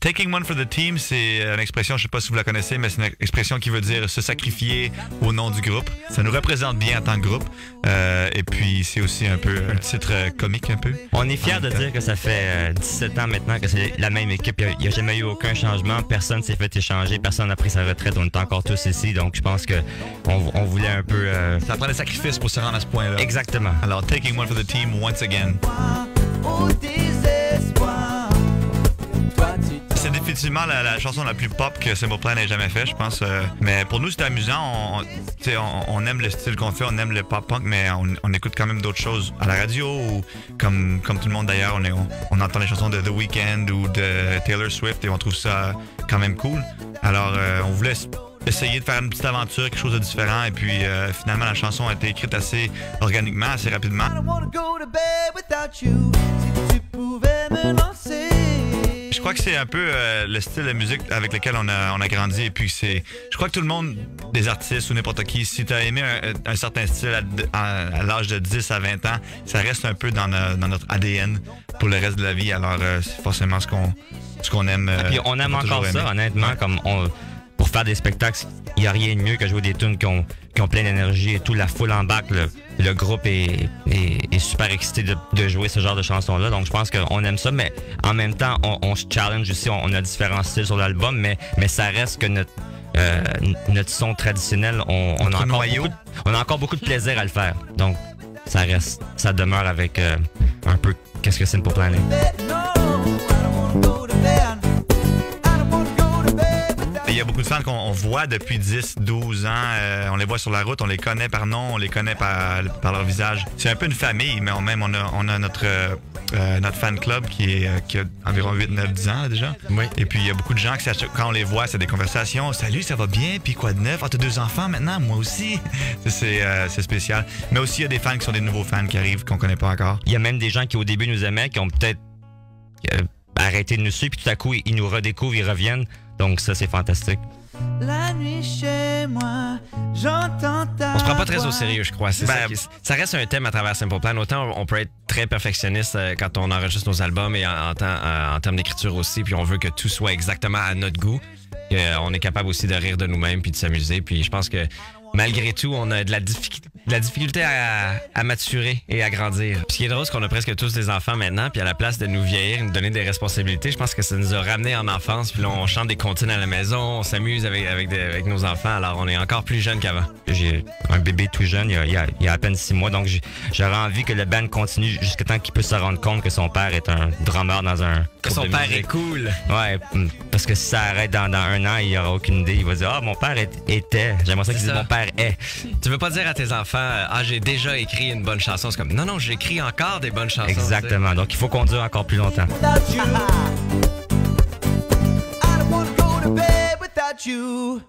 Taking one for the team, c'est une expression, je sais pas si vous la connaissez, mais c'est une expression qui veut dire se sacrifier au nom du groupe. Ça nous représente bien en tant que groupe. Et puis, c'est aussi un peu un titre comique un peu. On est fiers de dire que ça fait 17 ans maintenant que c'est la même équipe. Il n'y a jamais eu aucun changement. Personne s'est fait échanger. Personne n'a pris sa retraite. On est encore tous ici. Donc, je pense qu'on voulait un peu... Ça prend des sacrifices pour se rendre à ce point-là. Exactement. Alors, taking one for the team once again. C'est définitivement la chanson la plus pop que Simple Plan ait jamais fait, je pense. Mais pour nous, c'était amusant. On aime le style qu'on fait, on aime le pop-punk, mais on écoute quand même d'autres choses à la radio. Ou comme tout le monde d'ailleurs, on entend les chansons de The Weeknd ou de Taylor Swift et on trouve ça quand même cool. Alors, on voulait essayer de faire une petite aventure, quelque chose de différent. Et puis, finalement, la chanson a été écrite assez organiquement, assez rapidement. Je crois que c'est un peu le style de musique avec lequel on a grandi. Et puis, je crois que tout le monde, des artistes ou n'importe qui, si tu as aimé un certain style à l'âge de 10 à 20 ans, ça reste un peu dans notre ADN pour le reste de la vie. Alors, c'est forcément ce qu'on aime. Et puis, on aime encore ça, honnêtement, ouais. comme pour faire des spectacles, il n'y a rien de mieux que jouer des tunes qui ont plein d'énergie et tout, la foule en bac, le groupe est super excité de jouer ce genre de chansons-là. Donc, je pense qu'on aime ça, mais en même temps, on se challenge aussi. On a différents styles sur l'album, mais ça reste que notre son traditionnel, on a encore beaucoup de plaisir à le faire. Donc, ça demeure avec un peu qu'est-ce que Simple Plan est. Il y a beaucoup de fans qu'on voit depuis 10, 12 ans. On les voit sur la route, on les connaît par nom, on les connaît par leur visage. C'est un peu une famille, mais on a notre fan club qui a environ 8, 9, 10 ans là, déjà. Oui. Et puis il y a beaucoup de gens qui, quand on les voit, c'est des conversations. « Salut, ça va bien? Puis quoi de neuf? Ah, t'as 2 enfants maintenant? Moi aussi. » C'est spécial. Mais aussi, il y a des fans qui sont des nouveaux fans qui arrivent, qu'on connaît pas encore. Il y a même des gens qui, au début, nous aimaient, qui ont peut-être arrêté de nous suivre, puis tout à coup, ils nous redécouvrent, ils reviennent. Donc ça, c'est fantastique. La nuit chez moi, j'entends ta On se prend pas très au sérieux, je crois. Ben, Ça reste un thème à travers Simple Plan. Autant on peut être très perfectionniste quand on enregistre nos albums et en termes d'écriture aussi, puis on veut que tout soit exactement à notre goût. On est capable aussi de rire de nous-mêmes puis de s'amuser. Puis je pense que malgré tout, on a de la difficulté à maturer et à grandir. Puis ce qui est drôle, c'est qu'on a presque tous des enfants maintenant, puis à la place de nous vieillir et nous donner des responsabilités, je pense que ça nous a ramenés en enfance. Puis là, on chante des comptines à la maison, on s'amuse avec nos enfants, alors on est encore plus jeunes qu'avant. J'ai un bébé tout jeune, il y a à peine 6 mois, donc j'aurais envie que le band continue jusqu'à temps qu'il puisse se rendre compte que son père est un drummer dans un Que son père est cool. Ouais, parce que si ça arrête dans 1 an, il aura aucune idée. Il va dire « Ah, mon père était. » J'aimerais ça qu'il dise « Mon père est. » Tu veux pas dire à tes enfants « Ah, j'ai déjà écrit une bonne chanson. » C'est comme « Non, j'écris encore des bonnes chansons. » Exactement. Donc, il faut conduire encore plus longtemps. without you. I don't wanna go to bed without you.